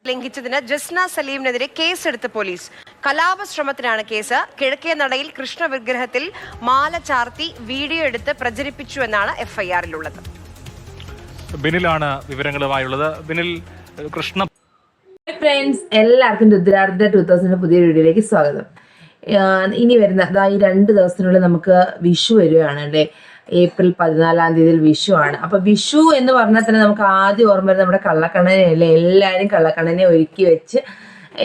ലംഘിച്ചതിന് ജസ്ന സലീമിനെതിരെ കേസെടുത്ത് police. കലാപശ്രമത്തിനാണ് case. കിഴക്കേ നടയിൽ കൃഷ്ണ വിഗ്രഹത്തിൽ മാല ചാർത്തി വീഡിയോ എടുത്ത് പ്രചരിപ്പിച്ചുവെന്നാണ് എഫ്ഐആറിലുള്ളത്. ബിനിലാണ് വിവരങ്ങളുമായുള്ളത്. ബിനിൽ, കൃഷ്ണ ഫ്രണ്ട്സ്, എല്ലാവർക്കും രുദ്രാർത്ഥ 2000 പുതിയ വീഡിയോയിലേക്ക് സ്വാഗതം. ഇനി വരുന്ന ഈ 2 ദിവസത്തിനുള്ളിൽ നമുക്ക് വിഷു വരികയാണ് അല്ലേ. ഏപ്രിൽ 14-ാം തീയതി വിഷു ആണ്. അപ്പൊ വിഷു എന്ന് പറഞ്ഞാൽ തന്നെ നമുക്ക് ആദ്യം ഓർമ്മ വരുന്നത് നമ്മുടെ കള്ളക്കണ്ണനെയല്ലേ. എല്ലാവരും കള്ളക്കണ്ണനെ ഒരുക്കി വെച്ച്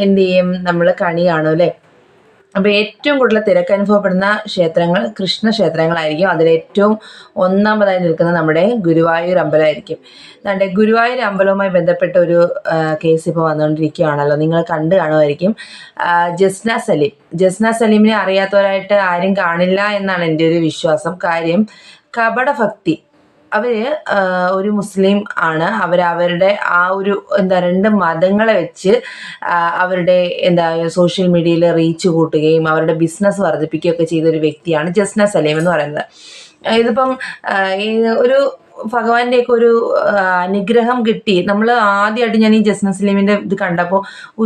എന്ത് ചെയ്യും, നമ്മൾ കണി കാണും അല്ലേ. അപ്പൊ ഏറ്റവും കൂടുതൽ തിരക്കനുഭവപ്പെടുന്ന ക്ഷേത്രങ്ങൾ കൃഷ്ണ ക്ഷേത്രങ്ങളായിരിക്കും. അതിലേറ്റവും ഒന്നാമതായി നിൽക്കുന്നത് നമ്മുടെ ഗുരുവായൂർ അമ്പലമായിരിക്കും. നമ്മുടെ ഗുരുവായൂർ അമ്പലവുമായി ബന്ധപ്പെട്ട ഒരു കേസ് ഇപ്പോൾ വന്നുകൊണ്ടിരിക്കുകയാണല്ലോ. നിങ്ങൾ കണ്ടു കാണുമായിരിക്കും. ജസ്ന സലീമിനെ അറിയാത്തവരായിട്ട് ആരും കാണില്ല എന്നാണ് എൻ്റെ ഒരു വിശ്വാസം. കാര്യം കപടഭക്തി. അവര് ഒരു മുസ്ലിം ആണ്. അവരുടെ ആ ഒരു 2 മതങ്ങളെ വെച്ച് അവരുടെ സോഷ്യൽ മീഡിയയിൽ റീച്ച് കൂട്ടുകയും അവരുടെ ബിസിനസ് വർദ്ധിപ്പിക്കുകയൊക്കെ ചെയ്ത ഒരു വ്യക്തിയാണ് ജസ്ന സലീം എന്ന് പറയുന്നത്. ഇതിപ്പം ഒരു ഭഗവാന്റെയൊക്കെ ഒരു അനുഗ്രഹം കിട്ടി. നമ്മൾ ആദ്യമായിട്ട് ഞാൻ ഈ ജസ്ന സലീമിൻ്റെ ഇത് കണ്ടപ്പോൾ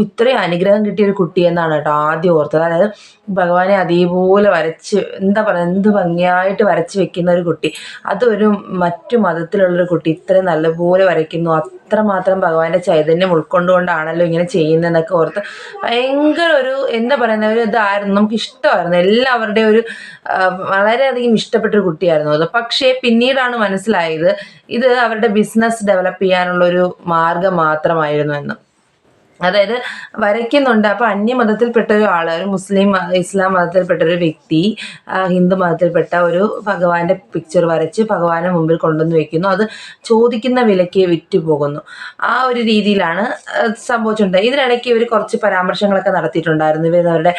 ഇത്രയും അനുഗ്രഹം കിട്ടിയ ഒരു കുട്ടി എന്നാണ് കേട്ടോ ആദ്യം ഓർത്തത്. അതായത് ഭഗവാനെ അതേപോലെ വരച്ച് എന്ത് ഭംഗിയായിട്ട് വരച്ച് വെക്കുന്ന ഒരു കുട്ടി. അതൊരു മറ്റു മതത്തിലുള്ളൊരു കുട്ടി ഇത്രയും നല്ലപോലെ വരയ്ക്കുന്നു. അത്രമാത്രം ഭഗവാന്റെ ചൈതന്യം ഉൾക്കൊണ്ടുകൊണ്ടാണല്ലോ ഇങ്ങനെ ചെയ്യുന്നതെന്നൊക്കെ ഓർത്ത് ഭയങ്കര ഒരു ഒരു ഇതായിരുന്നു. നമുക്ക് ഇഷ്ടമായിരുന്നു. എല്ലാവരുടെയും ഒരു വളരെയധികം ഇഷ്ടപ്പെട്ടൊരു കുട്ടിയായിരുന്നു അത്. പക്ഷേ പിന്നീടാണ് മനസ്സിലായത് ഇത് അവരുടെ ബിസിനസ് ഡെവലപ്പ് ചെയ്യാനുള്ളൊരു മാർഗം മാത്രമായിരുന്നു എന്ന്. അതായത് വരയ്ക്കുന്നുണ്ട്. അപ്പോൾ അന്യമതത്തിൽപ്പെട്ട ഒരാൾ, ഒരു ഇസ്ലാം മതത്തിൽപ്പെട്ട ഒരു വ്യക്തി ഹിന്ദു മതത്തിൽപ്പെട്ട ഒരു ഭഗവാന്റെ പിക്ചർ വരച്ച് ഭഗവാന്റെ മുമ്പിൽ കൊണ്ടുവന്ന് വെക്കുന്നു. അത് ചോദിക്കുന്ന വിലയ്ക്ക് വിറ്റ് പോകുന്നു. ആ ഒരു രീതിയിലാണ് സംഭവിച്ചിട്ടുണ്ട്. ഇതിനിടയ്ക്ക് ഇവർ കുറച്ച് പരാമർശങ്ങളൊക്കെ നടത്തിയിട്ടുണ്ടായിരുന്നു. ഇവർ അവരുടെ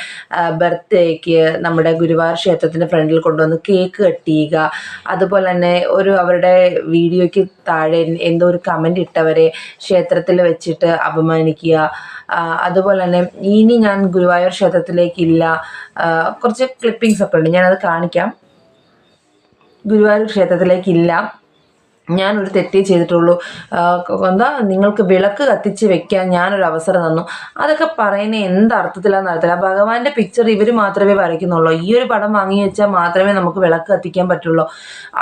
ബർത്ത്ഡേക്ക് നമ്മുടെ ഗുരുവായൂർ ക്ഷേത്രത്തിൻ്റെ ഫ്രണ്ടിൽ കൊണ്ടുവന്ന് കേക്ക് കട്ട് ചെയ്യുക, അതുപോലെ തന്നെ അവരുടെ വീഡിയോയ്ക്ക് താഴെ എന്തോ ഒരു കമൻ്റ് ഇട്ടവരെ ക്ഷേത്രത്തിൽ വെച്ചിട്ട് അപമാനിക്കുക. അതുപോലെ തന്നെ ഇനി ഞാൻ ഗുരുവായൂർ ക്ഷേത്രത്തിലേക്കില്ല. കുറച്ച് ക്ലിപ്പിങ്സ് ഒക്കെ ഉണ്ട്, ഞാനത് കാണിക്കാം. ഗുരുവായൂർ ക്ഷേത്രത്തിലേക്കില്ല, ഞാനൊരു തെറ്റേ ചെയ്തിട്ടുള്ളൂ. നിങ്ങൾക്ക് വിളക്ക് കത്തിച്ച് വെക്കാൻ ഞാനൊരു അവസരം തന്നു. അതൊക്കെ പറയുന്നത് എന്തർത്ഥത്തിലാണെന്ന് അറിയത്തില്ല. ഭഗവാന്റെ പിക്ചർ ഇവർ മാത്രമേ വരയ്ക്കുന്നുള്ളൂ. ഈ ഒരു പടം വാങ്ങി വെച്ചാൽ മാത്രമേ നമുക്ക് വിളക്ക് കത്തിക്കാൻ പറ്റുള്ളൂ.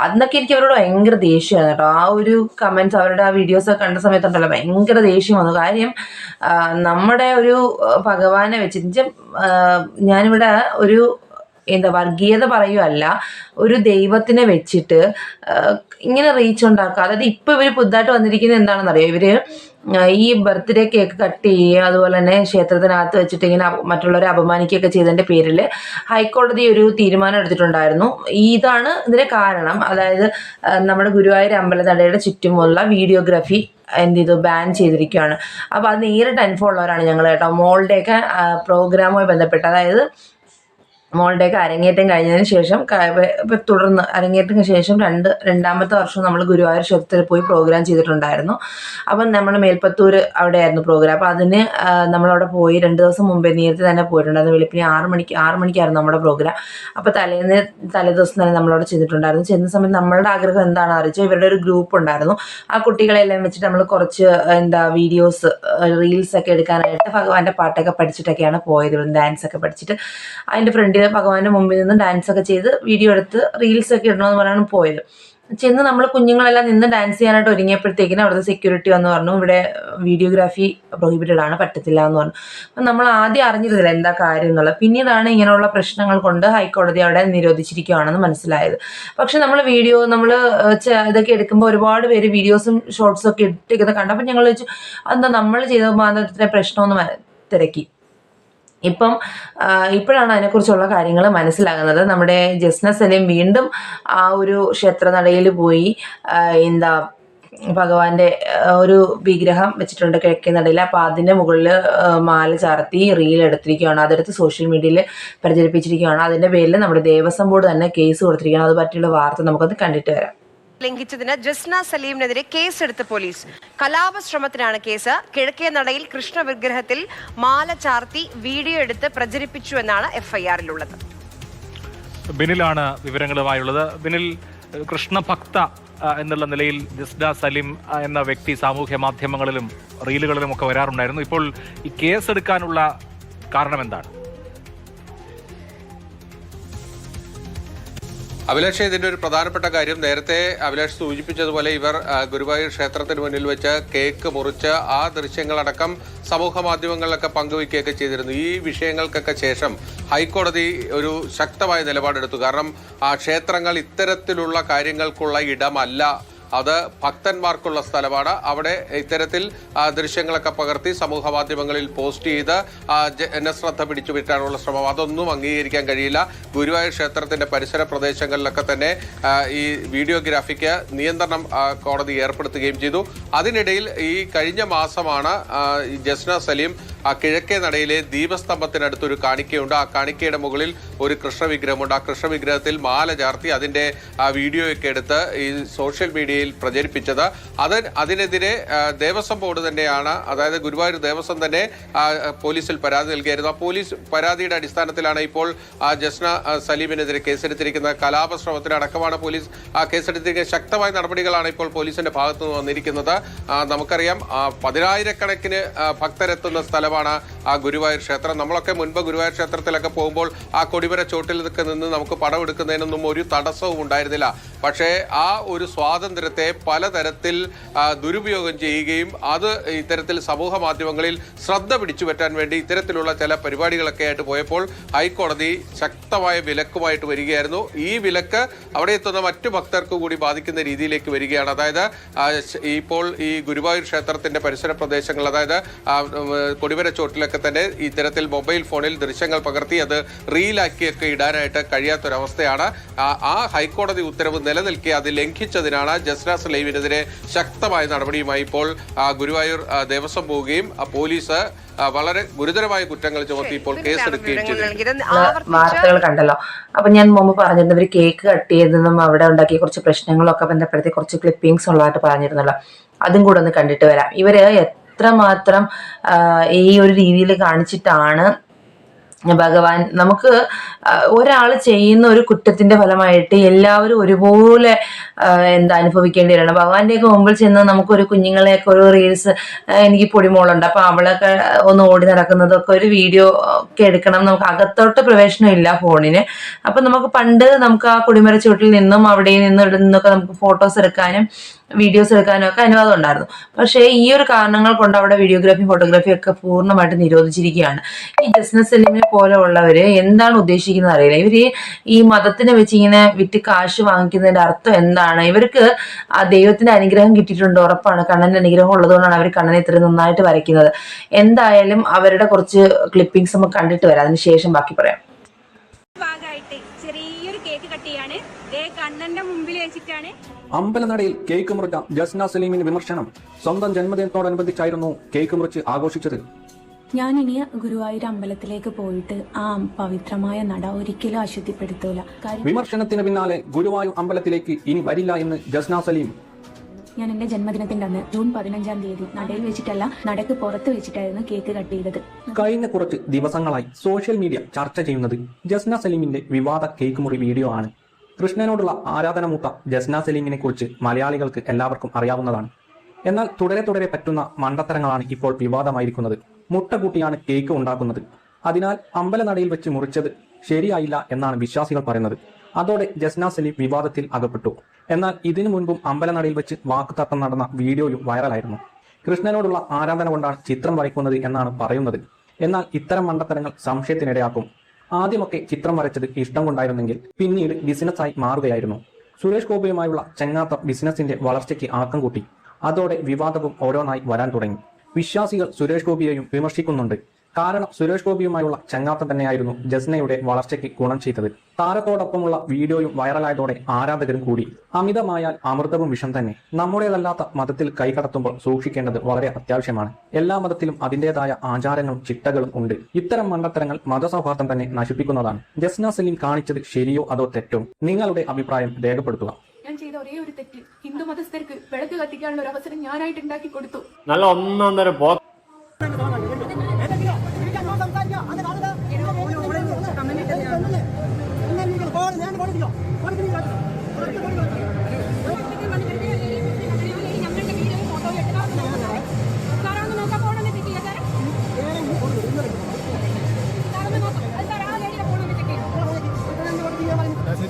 അന്നൊക്കെ എനിക്ക് അവരോട് ഭയങ്കര ദേഷ്യമാണ് കേട്ടോ. ആ ഒരു കമൻറ്റ്സ്, അവരുടെ ആ വീഡിയോസൊക്കെ കണ്ട സമയത്തുണ്ടല്ലോ ഭയങ്കര ദേഷ്യം വന്നു. കാര്യം നമ്മുടെ ഒരു ഭഗവാനെ വെച്ചിട്ട് ഞാനിവിടെ ഒരു വർഗീയത പറയുകയല്ല, ഒരു ദൈവത്തിനെ വെച്ചിട്ട് ഇങ്ങനെ റീച്ച് ഉണ്ടാക്കുക. അതായത് ഇപ്പോൾ ഇവർ പുതുതായിട്ട് വന്നിരിക്കുന്നത് എന്താണെന്നറിയോ, ഇവർ ഈ ബർത്ത്ഡേ കേക്ക് കട്ട് ചെയ്യുക, അതുപോലെ തന്നെ ക്ഷേത്രത്തിനകത്ത് വെച്ചിട്ട് ഇങ്ങനെ മറ്റുള്ളവരെ അപമാനിക്കുകയൊക്കെ ചെയ്തതിൻ്റെ പേരിൽ ഹൈക്കോടതി ഒരു തീരുമാനം എടുത്തിട്ടുണ്ടായിരുന്നു. ഇതാണ് ഇതിന് കാരണം. അതായത് നമ്മുടെ ഗുരുവായൂർ അമ്പലനടയുടെ ചുറ്റുമുള്ള വീഡിയോഗ്രാഫി ബാൻ ചെയ്തിരിക്കുകയാണ്. അപ്പോൾ അത് നേരിട്ട് അനുഭവമുള്ളവരാണ് ഞങ്ങൾ കേട്ടോ. മോളുടെയൊക്കെ പ്രോഗ്രാമുമായി ബന്ധപ്പെട്ട്, അതായത് മോളുടെയൊക്കെ അരങ്ങേറ്റം കഴിഞ്ഞതിന് ശേഷം തുടർന്ന് അരങ്ങേറ്റത്തിന് ശേഷം രണ്ടാമത്തെ വർഷം നമ്മൾ ഗുരുവായൂർ ക്ഷേത്രത്തിൽ പോയി പ്രോഗ്രാം ചെയ്തിട്ടുണ്ടായിരുന്നു. അപ്പം നമ്മുടെ മേൽപ്പത്തൂർ അവിടെയായിരുന്നു പ്രോഗ്രാം. അപ്പോൾ അതിന് നമ്മളവിടെ പോയി 2 ദിവസം മുമ്പേ നേരത്തെ തന്നെ പോയിട്ടുണ്ടായിരുന്നു. വെളുപ്പിന് 6 മണിക്കായിരുന്നു നമ്മുടെ പ്രോഗ്രാം. അപ്പോൾ തലേദിവസം തന്നെ നമ്മളവിടെ ചെയ്തിട്ടുണ്ടായിരുന്നു. ചെന്ന സമയത്ത് നമ്മളുടെ ആഗ്രഹം എന്താണെന്ന് അറിയിച്ചാൽ ഇവരുടെ ഒരു ഗ്രൂപ്പ് ഉണ്ടായിരുന്നു. ആ കുട്ടികളെല്ലാം വെച്ചിട്ട് നമ്മൾ കുറച്ച് വീഡിയോസ് റീൽസൊക്കെ എടുക്കാനായിട്ട് ഭഗവാന്റെ പാട്ടൊക്കെ പഠിച്ചിട്ടൊക്കെയാണ് പോയത്. ഡാൻസൊക്കെ പഠിച്ചിട്ട് അതിൻ്റെ ഫ്രണ്ടിൽ ഭഗവാന്റെ മുമ്പിൽ നിന്ന് ഡാൻസ് ഒക്കെ ചെയ്ത് വീഡിയോ എടുത്ത് റീൽസ് ഒക്കെ ഇടണമെന്ന് പറഞ്ഞാണ് പോയത്. ചെന്ന് നമ്മൾ കുഞ്ഞുങ്ങളെല്ലാം നിന്ന് ഡാൻസ് ചെയ്യാനായിട്ട് ഒരുങ്ങിയപ്പോഴത്തേക്കിനും അവിടുത്തെ സെക്യൂരിറ്റി വന്ന് പറഞ്ഞു ഇവിടെ വീഡിയോഗ്രാഫി പ്രൊഹിബിറ്റഡ് ആണ്, പറ്റത്തില്ല എന്ന് പറഞ്ഞു. അപ്പം നമ്മൾ ആദ്യം അറിഞ്ഞിരുന്നില്ല എന്താ കാര്യം എന്നുള്ളത്. പിന്നീടാണ് ഇങ്ങനെയുള്ള പ്രശ്നങ്ങൾ കൊണ്ട് ഹൈക്കോടതി അവിടെ നിരോധിച്ചിരിക്കുകയാണെന്ന് മനസ്സിലായത്. പക്ഷെ നമ്മൾ ഇതൊക്കെ എടുക്കുമ്പോൾ ഒരുപാട് പേര് വീഡിയോസും ഷോർട്സും ഒക്കെ ഇട്ടിരിക്കുന്നത് കണ്ടപ്പോൾ ഞങ്ങൾ ചോദിച്ചു എന്താ നമ്മൾ ചെയ്ത മാനദണ്ഡത്തിലെ പ്രശ്നമൊന്ന് തിരക്കി. ഇപ്പോഴാണ് അതിനെക്കുറിച്ചുള്ള കാര്യങ്ങൾ മനസ്സിലാകുന്നത്. നമ്മുടെ ജസ്ന സലീം വീണ്ടും ആ ഒരു ക്ഷേത്രനടയിൽ പോയി ഭഗവാന്റെ ഒരു വിഗ്രഹം വെച്ചിട്ടുണ്ട് കിഴക്കേ നടയിൽ. അപ്പോൾ അതിൻ്റെ മുകളിൽ മാല ചാർത്തി റീൽ എടുത്തിരിക്കുകയാണ്. അതെടുത്ത് സോഷ്യൽ മീഡിയയിൽ പ്രചരിപ്പിച്ചിരിക്കുകയാണ്. അതിൻ്റെ പേരിൽ നമ്മുടെ ദേവസ്വം ബോർഡ് തന്നെ കേസ് കൊടുത്തിരിക്കുകയാണ്. അത് പറ്റിയുള്ള വാർത്ത നമുക്കത് കണ്ടിട്ട് വരാം. ലംഘിച്ചതിന് ജസ്ന സലീമിനെതിരെ കേസെടുത്ത് പോലീസ്. കലാപശ്രമത്തിനാണ് കേസ്. കിഴക്കേ നടയിൽ കൃഷ്ണ വിഗ്രഹത്തിൽ മാല ചാർത്തി വീഡിയോ എടുത്ത് പ്രചരിപ്പിച്ചുവെന്നാണ് എഫ്ഐആറിലുള്ളത്. ബിനിലാണ് വിവരങ്ങളുമായുള്ളത്. ബിനിൽ, കൃഷ്ണഭക്ത എന്നുള്ള നിലയിൽ ജസ്ന സലീം എന്ന വ്യക്തി സാമൂഹ്യ മാധ്യമങ്ങളിലും റീലുകളിലും ഒക്കെ വരാറുണ്ടായിരുന്നു. ഇപ്പോൾ ഈ കേസെടുക്കാനുള്ള കാരണം എന്താണ്? അഭിലാഷ്, ഇതിന്റെ ഒരു പ്രധാനപ്പെട്ട കാര്യം നേരത്തെ അഭിലാഷ് സൂചിപ്പിച്ചതുപോലെ ഇവർ ഗുരുവായൂർ ക്ഷേത്രത്തിന് മുന്നിൽ വെച്ച് കേക്ക് മുറിച്ച് ആ ദൃശ്യങ്ങളടക്കം സമൂഹ മാധ്യമങ്ങളിലൊക്കെ പങ്കുവയ്ക്കുകയൊക്കെ ചെയ്തിരുന്നു. ഈ വിഷയങ്ങൾക്കൊക്കെ ശേഷം ഹൈക്കോടതി ഒരു ശക്തമായ നിലപാടെടുത്തു. കാരണം ക്ഷേത്രങ്ങൾ ഇത്തരത്തിലുള്ള കാര്യങ്ങൾക്കുള്ള ഇടമല്ല, അത് ഭക്തന്മാർക്കുള്ള സ്ഥലമാണ്. അവിടെ ഇത്തരത്തിൽ ദൃശ്യങ്ങളൊക്കെ പകർത്തി സമൂഹ മാധ്യമങ്ങളിൽ പോസ്റ്റ് ചെയ്ത് ജനശ്രദ്ധ പിടിച്ചുപറ്റാനുള്ള ശ്രമം അതൊന്നും അംഗീകരിക്കാൻ കഴിയില്ല. ഗുരുവായൂർ ക്ഷേത്രത്തിന്റെ പരിസര പ്രദേശങ്ങളിലൊക്കെ തന്നെ ഈ വീഡിയോഗ്രാഫിക്ക് നിയന്ത്രണം കോടതി ഏർപ്പെടുത്തുകയും ചെയ്തു. അതിനിടയിൽ ഈ കഴിഞ്ഞ മാസമാണ് ജസ്ന സലീം കിഴക്കേ നടയിലെ ദീപസ്തംഭത്തിനടുത്തൊരു കാണിക്കയുണ്ട്. ആ കാണിക്കയുടെ മുകളിൽ ഒരു കൃഷ്ണവിഗ്രഹമുണ്ട്. ആ കൃഷ്ണവിഗ്രഹത്തിൽ മാല ചാർത്തി അതിന്റെ വീഡിയോയൊക്കെ എടുത്ത് ഈ സോഷ്യൽ മീഡിയയിൽ പ്രചരിപ്പിച്ചത്. അതിനെതിരെ ദേവസ്വം ബോർഡ് തന്നെയാണ്, അതായത് ഗുരുവായൂർ ദേവസ്വം തന്നെ പോലീസിൽ പരാതി നൽകിയായിരുന്നു. ആ പോലീസ് പരാതിയുടെ അടിസ്ഥാനത്തിലാണ് ഇപ്പോൾ ജസ്ന സലീമിനെതിരെ കേസെടുത്തിരിക്കുന്നത്. കലാപശ്രമത്തിനടക്കമാണ് പോലീസ് കേസെടുത്തിരിക്കുന്നത്. ശക്തമായ നടപടികളാണ് ഇപ്പോൾ പോലീസിന്റെ ഭാഗത്തു നിന്ന് വന്നിരിക്കുന്നത്. നമുക്കറിയാം, 10,000-കണക്കിന് ഭക്തരെത്തുന്ന സ്ഥലമാണ് ആ ഗുരുവായൂർ ക്ഷേത്രം. നമ്മളൊക്കെ മുൻപ് ഗുരുവായൂർ ക്ഷേത്രത്തിലൊക്കെ പോകുമ്പോൾ ആ കൊടിമര ചോട്ടിലൊക്കെ നിന്ന് നമുക്ക് പടം എടുക്കുന്നതിനൊന്നും ഒരു തടസ്സവും ഉണ്ടായിരുന്നില്ല. പക്ഷേ ആ ഒരു സ്വാതന്ത്ര്യത്തെ പലതരത്തിൽ ദുരുപയോഗം ചെയ്യുകയും അത് ഇത്തരത്തിൽ സമൂഹ മാധ്യമങ്ങളിൽ ശ്രദ്ധ പിടിച്ചുപറ്റാൻ വേണ്ടി ഇത്തരത്തിലുള്ള ചില പരിപാടികളൊക്കെ ആയിട്ട് പോയപ്പോൾ ഹൈക്കോടതി ശക്തമായ വിലക്കുമായിട്ട് വരികയായിരുന്നു. ഈ വിലക്ക് അവിടെ എത്തുന്ന മറ്റു ഭക്തർക്ക് കൂടി ബാധിക്കുന്ന രീതിയിലേക്ക് വരികയാണ്. അതായത് ഇപ്പോൾ ഈ ഗുരുവായൂർ ക്ഷേത്രത്തിന്റെ പരിസര പ്രദേശങ്ങൾ, അതായത് കൊടിമര ചോട്ടിലൊക്കെ തന്നെ ഇത്തരത്തിൽ മൊബൈൽ ഫോണിൽ ദൃശ്യങ്ങൾ പകർത്തി അത് റീലാക്കിയൊക്കെ ഇടാനായിട്ട് കഴിയാത്തൊരവസ്ഥയാണ്. ആ ഹൈക്കോടതി ഉത്തരവ് നിലനിൽക്കെ അത് ലംഘിച്ചതിനാണ് ജസ്ന സലീമിനെതിരെ ശക്തമായ നടപടിയുമായി ഇപ്പോൾ ഗുരുവായൂർ ദേവസ്വം പോവുകയും പോലീസ് വളരെ ഗുരുതരമായ കുറ്റങ്ങൾ ചുമത്തി ഇപ്പോൾ കേസെടുക്കുകയും ചെയ്തു. വാർത്തകൾ കണ്ടല്ലോ. അപ്പൊ ഞാൻ മുമ്പ് പറഞ്ഞിരുന്നു, ഇവർ കേക്ക് കട്ട് ചെയ്തെന്നും അവിടെ ഉണ്ടാക്കിയ കുറച്ച് പ്രശ്നങ്ങളൊക്കെ ബന്ധപ്പെടുത്തി കുറച്ച് ക്ലിപ്പിംഗ്സ് ഉള്ളതായിട്ട് പറഞ്ഞിരുന്നല്ലോ. അതും കൂടെ ഒന്ന് കണ്ടിട്ട് വരാം. ഇവര് എത്രമാത്രം ഈ ഒരു രീതിയിൽ കാണിച്ചിട്ടാണ് ഭഗവാൻ, നമുക്ക് ഒരാൾ ചെയ്യുന്ന ഒരു കുറ്റത്തിന്റെ ഫലമായിട്ട് എല്ലാവരും ഒരുപോലെ അനുഭവിക്കേണ്ടി വരണം. ഭഗവാന്റെയൊക്കെ മുമ്പിൽ ചെന്ന് നമുക്കൊരു കുഞ്ഞുങ്ങളെയൊക്കെ ഒരു റീൽസ്, എനിക്ക് പൊടിമോളുണ്ട്, അപ്പൊ അവളൊക്കെ ഒന്ന് ഓടി നടക്കുന്നതൊക്കെ ഒരു വീഡിയോ ഒക്കെ എടുക്കണം. നമുക്ക് അകത്തോട്ട് പ്രവേശനം ഇല്ല ഫോണിന്. അപ്പൊ നമുക്ക് ആ കൊടിമര ചുവട്ടിൽ നിന്നും അവിടെ നിന്നൊക്കെ നമുക്ക് ഫോട്ടോസ് എടുക്കാനും വീഡിയോസ് എടുക്കാനും ഒക്കെ അനുവാദം ഉണ്ടായിരുന്നു. പക്ഷേ ഈ ഒരു കാരണങ്ങൾ കൊണ്ട് അവിടെ വീഡിയോഗ്രാഫി ഫോട്ടോഗ്രാഫി ഒക്കെ പൂർണ്ണമായിട്ട് നിരോധിച്ചിരിക്കുകയാണ്. ഈ ജസ്ന സലീമിനെ പോലെ ഉള്ളവര് എന്താണ് ഉദ്ദേശിക്കുന്നത് അറിയില്ല. ഇവര് ഈ മതത്തിനെ വെച്ച് ഇങ്ങനെ വിറ്റ് കാശ് വാങ്ങിക്കുന്നതിന്റെ അർത്ഥം എന്താണ്? ഇവർക്ക് ആ ദൈവത്തിന്റെ അനുഗ്രഹം കിട്ടിയിട്ടുണ്ട്, ഉറപ്പാണ്. കണ്ണന്റെ അനുഗ്രഹം ഉള്ളതുകൊണ്ടാണ് അവർ കണ്ണനെ ഇത്ര നന്നായിട്ട് വരയ്ക്കുന്നത്. എന്തായാലും അവരുടെ കുറച്ച് ക്ലിപ്പിംഗ്സ് നമുക്ക് കണ്ടിട്ട് വരാം, അതിനുശേഷം ബാക്കി പറയാം. ചെറിയൊരു കേക്ക് കട്ടിയാണ് കണ്ണന്റെ മുമ്പിൽ വെച്ചിട്ടാണ്. അമ്പലനടയിൽ കേക്ക് മുറിച്ച ജസ്ന സലീമിന് വിമർശനം. സ്വന്തം ജന്മദിനത്തോടനുബന്ധിച്ചായിരുന്നു കേക്ക് മുറിച്ച് ആഘോഷിച്ചത്. ഞാനിനി ഗുരുവായൂർ അമ്പലത്തിലേക്ക് പോയിട്ട് ആ പവിത്രമായ നട ഒരിക്കലും അശുദ്ധിപ്പെടുത്തൂല. വിമർശനത്തിന് പിന്നാലെ ഗുരുവായൂർ അമ്പലത്തിലേക്ക് ഇനി വരില്ല എന്ന് ജസ്ന സലീം. ഞാൻ എന്റെ ജന്മദിനത്തിന്റെ അന്ന് ജൂൺ 15-ാം തീയതി നടയിൽ വെച്ചിട്ടല്ല, നടക്ക് പുറത്ത് വെച്ചിട്ടായിരുന്നു കേക്ക് കട്ട് ചെയ്തത്. കഴിഞ്ഞ കുറച്ച് ദിവസങ്ങളായി സോഷ്യൽ മീഡിയ ചർച്ച ചെയ്യുന്നത് ജസ്ന സലീമിന്റെ വിവാദ കേക്ക് മുറി വീഡിയോ ആണ്. കൃഷ്ണനോടുള്ള ആരാധനമൂത്ത ജസ്ന സലീമിനെ കുറിച്ച് മലയാളികൾക്ക് എല്ലാവർക്കും അറിയാവുന്നതാണ്. എന്നാൽ തുടരെ പറ്റുന്ന മണ്ടത്തരങ്ങളാണ് ഇപ്പോൾ വിവാദമായിരിക്കുന്നത്. മുട്ട കൂട്ടിയാണ് കേക്ക് ഉണ്ടാക്കുന്നത്. അതിനാൽ അമ്പലനടയിൽ വെച്ച് മുറിച്ചത് ശരിയായില്ല എന്നാണ് വിശ്വാസികൾ പറയുന്നത്. അതോടെ ജസ്ന സലീം വിവാദത്തിൽ അകപ്പെട്ടു. എന്നാൽ ഇതിനു മുൻപും അമ്പലനടയിൽ വെച്ച് വാക്കുതർക്കം നടന്ന വീഡിയോയും വൈറലായിരുന്നു. കൃഷ്ണനോടുള്ള ആരാധന കൊണ്ടാണ് ചിത്രം വരയ്ക്കുന്നത് എന്നാണ് പറയുന്നത്. എന്നാൽ ഇത്തരം മണ്ടത്തരങ്ങൾ സംശയത്തിനിടയാക്കും. ആദ്യമൊക്കെ ചിത്രം വരച്ചത് ഇഷ്ടം കൊണ്ടായിരുന്നെങ്കിൽ പിന്നീട് ബിസിനസ്സായി മാറുകയായിരുന്നു. സുരേഷ് ഗോപിയുമായുള്ള ചങ്ങാത്തം ബിസിനസിന്റെ വളർച്ചയ്ക്ക് ആക്കം കൂട്ടി. അതോടെ വിവാദവും ഓരോന്നായി വരാൻ തുടങ്ങി. വിശ്വാസികൾ സുരേഷ് ഗോപിയെയും വിമർശിക്കുന്നുണ്ട്. കാരണം സുരേഷ് ഗോപിയുമായുള്ള ചങ്ങാത്തം തന്നെയായിരുന്നു ജസ്നയുടെ വളർച്ചയ്ക്ക് ഗുണം ചെയ്തത്. താരത്തോടൊപ്പമുള്ള വീഡിയോയും വൈറലായതോടെ ആരാധകരും കൂടി. അമിതമായാൽ അമൃതവും വിഷം തന്നെ. നമ്മുടേതല്ലാത്ത മതത്തിൽ കൈകടത്തുമ്പോൾ സൂക്ഷിക്കേണ്ടത് വളരെ അത്യാവശ്യമാണ്. എല്ലാ മതത്തിലും അതിൻ്റെതായ ആചാരങ്ങളും ചിട്ടകളും ഉണ്ട്. ഇത്തരം മണ്ടത്തരങ്ങൾ മതസൗഹാർദ്ദം തന്നെ നശിപ്പിക്കുന്നതാണ്. ജസ്ന സലീം കാണിച്ചത് ശരിയോ അതോ തെറ്റോ? നിങ്ങളുടെ അഭിപ്രായം രേഖപ്പെടുത്തുക. ഞാൻ ചെയ്ത ഒരേ ഒരു തെറ്റ് ഹിന്ദു മതസ്ഥർക്ക് വിളക്ക് കത്തിക്കാനുള്ള ഒരു അവസരം ഞാനായിട്ട് ഉണ്ടാക്കി കൊടുത്തു. നല്ല ഒന്നൊന്നര ഈ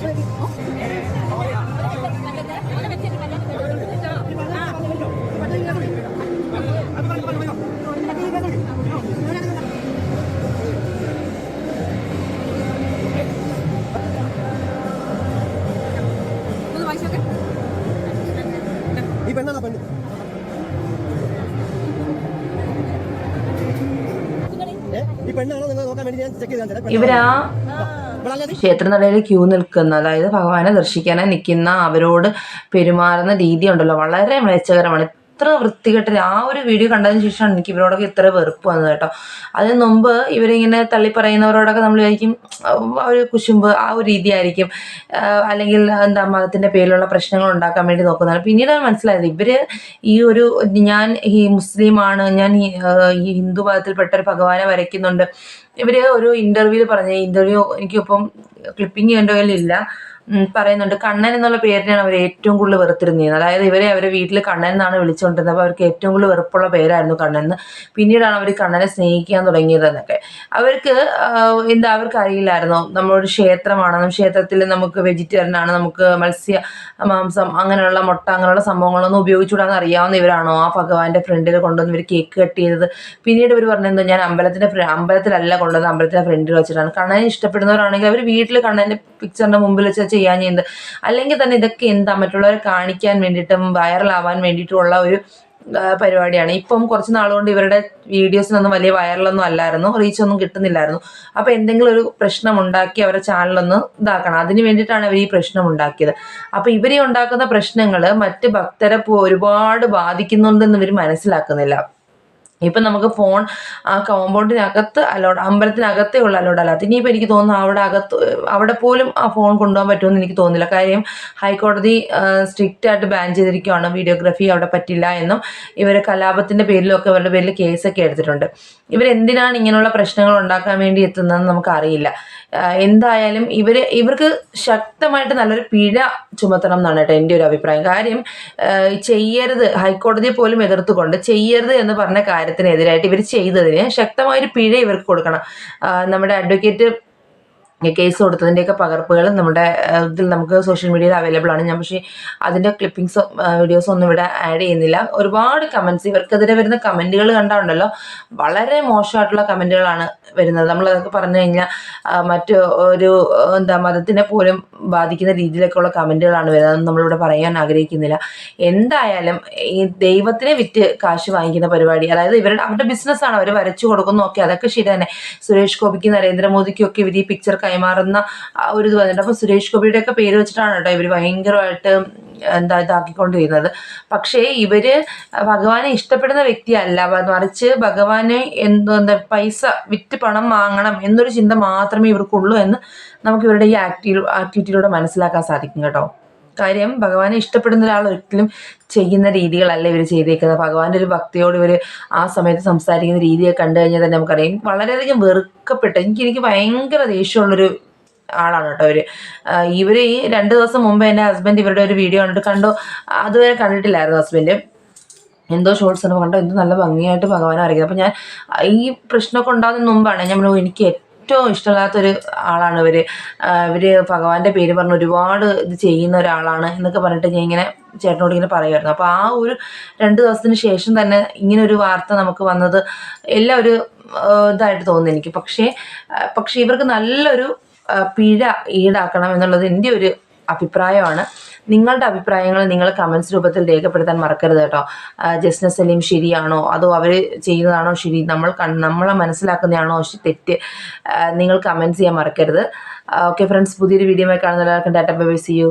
പെണ്ണാണോ പെണ്ണ്? ഈ പെണ്ണാണോ നിങ്ങൾ നോക്കാൻ വേണ്ടി ഞാൻ ചെക്ക് ചെയ്താൽ ഇവരാ ക്ഷേത്രനടയിൽ ക്യൂ നിൽക്കുന്ന, അതായത് ഭഗവാനെ ദർശിക്കാനായി നിൽക്കുന്ന അവരോട് പെരുമാറുന്ന രീതി ഉണ്ടല്ലോ, വളരെ മ്ലേച്ഛകരമാണ്. ഇത്ര വൃത്തികെട്ട ആ ഒരു വീഡിയോ കണ്ടതിന് ശേഷമാണ് എനിക്ക് ഇവരോടൊക്കെ ഇത്ര വെറുപ്പ് വന്നത് കേട്ടോ. അതിന് മുമ്പ് ഇവരിങ്ങനെ തള്ളിപ്പറയുന്നവരോടൊക്കെ നമ്മൾ വിചാരിക്കും ഒരു കുശുമ്പ്, ആ ഒരു രീതിയായിരിക്കും, അല്ലെങ്കിൽ എന്താ മതത്തിൻ്റെ പേരിലുള്ള പ്രശ്നങ്ങൾ ഉണ്ടാക്കാൻ വേണ്ടി നോക്കുന്നതാണ്. പിന്നീടാണ് മനസ്സിലായത് ഇവർ ഈ ഒരു ഞാൻ ഈ മുസ്ലിമാണ്, ഞാൻ ഈ ഹിന്ദു മതത്തിൽപ്പെട്ട ഒരു ഭഗവാനെ വരയ്ക്കുന്നുണ്ട്. ഇവർ ഒരു ഇൻ്റർവ്യൂവിൽ പറഞ്ഞ ഇൻ്റർവ്യൂ എനിക്കിപ്പം ക്ലിപ്പിംഗ് എൻ്റെ കയ്യിലില്ല, പറയുന്നുണ്ട് കണ്ണൻ എന്നുള്ള പേരിനാണ് അവർ ഏറ്റവും കൂടുതൽ വെറുത്തിരുന്നത്. അതായത് ഇവരെ അവരെ വീട്ടിൽ കണ്ണൻ എന്നാണ് വിളിച്ചുകൊണ്ടിരുന്നത്. അപ്പോൾ അവർക്ക് ഏറ്റവും കൂടുതൽ വെറുപ്പുള്ള പേരായിരുന്നു കണ്ണൻ എന്ന്. പിന്നീടാണ് അവർ കണ്ണനെ സ്നേഹിക്കാൻ തുടങ്ങിയതെന്നൊക്കെ. അവർക്ക് അവർക്ക് അറിയില്ലായിരുന്നോ നമ്മളൊരു ക്ഷേത്രമാണെന്നും ക്ഷേത്രത്തിൽ നമുക്ക് വെജിറ്റേറിയൻ ആണ്, നമുക്ക് മത്സ്യ മാംസം അങ്ങനെയുള്ള മുട്ട അങ്ങനെയുള്ള സംഭവങ്ങളൊന്നും ഉപയോഗിച്ചുകൂടാന്ന് അറിയാവുന്ന ഇവരാണോ ആ ഭഗവാന്റെ ഫ്രണ്ടിൽ കൊണ്ടുവന്ന് ഇവർ കേക്ക് കട്ട് ചെയ്തത്? പിന്നീട് ഇവർ പറഞ്ഞത് ഞാൻ അമ്പലത്തിലല്ല കൊണ്ടുവന്നത്, അമ്പലത്തിൻ്റെ ഫ്രണ്ടിൽ വെച്ചിട്ടാണ്. കണ്ണനെ ഇഷ്ടപ്പെടുന്നവരാണെങ്കിൽ അവർ വീട്ടിൽ കണ്ണൻ്റെ പിക്ചറിൻ്റെ മുമ്പിൽ വെച്ച് ചെയ്യാൻ ചെയ്യുന്നത്. അല്ലെങ്കിൽ തന്നെ ഇതൊക്കെ എന്താ മറ്റുള്ളവരെ കാണിക്കാൻ വേണ്ടിയിട്ടും വൈറലാവാൻ വേണ്ടിയിട്ടുമുള്ള ഒരു പരിപാടിയാണ്. ഇപ്പം കുറച്ച് നാളുകൊണ്ട് ഇവരുടെ വീഡിയോസിനൊന്നും വലിയ വൈറലൊന്നും അല്ലായിരുന്നു, റീച്ചൊന്നും കിട്ടുന്നില്ലായിരുന്നു. അപ്പോൾ എന്തെങ്കിലും ഒരു പ്രശ്നം ഉണ്ടാക്കി അവരുടെ ചാനലൊന്ന് ഇതാക്കണം, അതിന് വേണ്ടിയിട്ടാണ് ഇവർ ഈ പ്രശ്നം ഉണ്ടാക്കിയത്. അപ്പോൾ ഇവർ ഉണ്ടാക്കുന്ന പ്രശ്നങ്ങൾ മറ്റ് ഭക്തരെ ഒരുപാട് ബാധിക്കുന്നുണ്ടെന്ന് ഇവർ മനസ്സിലാക്കുന്നില്ല. ഇപ്പം നമുക്ക് ഫോൺ ആ കോമ്പൗണ്ടിനകത്ത് അലോഡ്, അമ്പലത്തിനകത്തേ ഉള്ള അലോഡ് അല്ലാത്ത. ഇനിയിപ്പോൾ എനിക്ക് തോന്നുന്നു അവിടെ പോലും ആ ഫോൺ കൊണ്ടുപോകാൻ പറ്റുമെന്ന് എനിക്ക് തോന്നുന്നില്ല. കാര്യം ഹൈക്കോടതി സ്ട്രിക്റ്റ് ആയിട്ട് ബാൻ ചെയ്തിരിക്കുകയാണ്, വീഡിയോഗ്രാഫി അവിടെ പറ്റില്ല എന്നും ഇവർ കലാപത്തിൻ്റെ പേരിലൊക്കെ ഇവരുടെ പേരിൽ കേസൊക്കെ എടുത്തിട്ടുണ്ട്. ഇവരെന്തിനാണ് ഇങ്ങനെയുള്ള പ്രശ്നങ്ങൾ ഉണ്ടാക്കാൻ വേണ്ടി എത്തുന്നതെന്ന് നമുക്കറിയില്ല. എന്തായാലും ഇവർക്ക് ശക്തമായിട്ട് നല്ലൊരു പിഴ ചുമത്തണം എന്നാണ് കേട്ടോ എൻ്റെ ഒരു അഭിപ്രായം. കാര്യം ചെയ്യരുത്, ഹൈക്കോടതിയെ പോലും എതിർത്തുകൊണ്ട് ചെയ്യരുത് എന്ന് പറഞ്ഞ കാര്യത്തിനെതിരായിട്ട് ഇവർ ചെയ്തതിന് ശക്തമായൊരു പിഴ ഇവർക്ക് കൊടുക്കണം. നമ്മുടെ അഡ്വക്കേറ്റ് കേസ് കൊടുത്തതിൻ്റെയൊക്കെ പകർപ്പുകൾ നമ്മുടെ ഇതിൽ നമുക്ക് സോഷ്യൽ മീഡിയയിൽ അവൈലബിൾ ആണ്. ഞാൻ പക്ഷേ അതിൻ്റെ ക്ലിപ്പിങ്സോ വീഡിയോസോ ഒന്നും ഇവിടെ ആഡ് ചെയ്യുന്നില്ല. ഒരുപാട് കമൻറ്റ്സ് ഇവർക്കെതിരെ വരുന്ന കമൻറ്റുകൾ കണ്ടാലുണ്ടല്ലോ, വളരെ മോശമായിട്ടുള്ള കമൻറ്റുകളാണ് വരുന്നത്. നമ്മളതൊക്കെ പറഞ്ഞു കഴിഞ്ഞാൽ മറ്റു ഒരു മതത്തിനെ പോലും ബാധിക്കുന്ന രീതിയിലൊക്കെയുള്ള കമൻറ്റുകളാണ് വരുന്നത്. അതൊന്നും നമ്മളിവിടെ പറയാൻ ആഗ്രഹിക്കുന്നില്ല. എന്തായാലും ഈ ദൈവത്തിനെ വിറ്റ് കാശ് വാങ്ങിക്കുന്ന പരിപാടി, അതായത് അവരുടെ ബിസിനസ്സാണ്, അവർ വരച്ചു കൊടുക്കുന്നു, ഓക്കെ, അതൊക്കെ ശരി തന്നെ. സുരേഷ് ഗോപിക്കും നരേന്ദ്രമോദിക്കും ഒക്കെ ഇവർ ഈ പിക്ചർ കൈമാറുന്ന ഒരു ഇത് വന്നിട്ട്, അപ്പോൾ സുരേഷ് ഗോപിയുടെയൊക്കെ പേര് വെച്ചിട്ടാണ് കേട്ടോ ഇവർ ഭയങ്കരമായിട്ട് ഇതാക്കിക്കൊണ്ടിരുന്നത്. പക്ഷേ ഇവര് ഭഗവാനെ ഇഷ്ടപ്പെടുന്ന വ്യക്തിയല്ല, മറിച്ച് ഭഗവാനെ പൈസ വിറ്റ് പണം വാങ്ങണം എന്നൊരു ചിന്ത മാത്രമേ ഇവർക്കുള്ളൂ എന്ന് നമുക്ക് ഇവരുടെ ഈ ആക്ടിവിറ്റിയിലൂടെ മനസ്സിലാക്കാൻ സാധിക്കും കേട്ടോ. കാര്യം ഭഗവാനെ ഇഷ്ടപ്പെടുന്ന ഒരാൾ ഒരിക്കലും ചെയ്യുന്ന രീതികളല്ല ഇവർ ചെയ്തേക്കുന്നത്. ഭഗവാന്റെ ഒരു ഭക്തിയോട് ഇവർ ആ സമയത്ത് സംസാരിക്കുന്ന രീതിയൊക്കെ കണ്ടു കഴിഞ്ഞാൽ തന്നെ നമുക്കറിയാം വളരെയധികം വെറുക്കപ്പെട്ട, എനിക്ക് ഭയങ്കര ദേഷ്യമുള്ളൊരു ആളാണ് കേട്ടോ ഇവർ. ഇവർ ഈ 2 ദിവസം മുമ്പ് എൻ്റെ ഹസ്ബൻഡ് ഇവരുടെ ഒരു വീഡിയോ കണ്ടിട്ട് കണ്ടോ, അതുവരെ കണ്ടിട്ടില്ലായിരുന്നു ഹസ്ബൻഡ്. എന്തോ ഷോർട്സ് ആണ് കണ്ടോ, എന്തോ നല്ല ഭംഗിയായിട്ട് ഭഗവാനെ അറിയിക്കുന്നത്. അപ്പം ഞാൻ ഈ പ്രശ്നമൊക്കെ ഉണ്ടാകുന്നതിന് മുമ്പാണ് ഞാൻ എനിക്ക് ഏറ്റവും ഇഷ്ടമില്ലാത്തൊരു ആളാണ് ഇവർ ഭഗവാന്റെ പേര് പറഞ്ഞ് ഒരുപാട് ഇത് ചെയ്യുന്ന ഒരാളാണ് എന്നൊക്കെ പറഞ്ഞിട്ട് ഞാൻ ഇങ്ങനെ ചേട്ടനോട് ഇങ്ങനെ പറയുമായിരുന്നു. അപ്പോൾ ആ ഒരു 2 ദിവസത്തിന് ശേഷം തന്നെ ഇങ്ങനെ ഒരു വാർത്ത നമുക്ക് വന്നത് എല്ലാം ഒരു ഇതായിട്ട് തോന്നുന്നു എനിക്ക്. പക്ഷേ ഇവർക്ക് നല്ലൊരു പിഴ ഈടാക്കണം എന്നുള്ളത് എൻ്റെ ഒരു അഭിപ്രായമാണ്. നിങ്ങളുടെ അഭിപ്രായങ്ങൾ നിങ്ങൾ കമൻസ് രൂപത്തിൽ രേഖപ്പെടുത്താൻ മറക്കരുത് കേട്ടോ. ജസ്ന സലീം ശരിയാണോ അതോ അവർ ചെയ്യുന്നതാണോ ശരി, നമ്മളെ മനസ്സിലാക്കുന്നതാണോ തെറ്റ്, നിങ്ങൾ കമൻസ് ചെയ്യാൻ മറക്കരുത്. ഓക്കെ ഫ്രണ്ട്സ്, പുതിയൊരു വീഡിയോ ആയി കാണുന്ന എല്ലാവർക്കും tata bye bye, see U.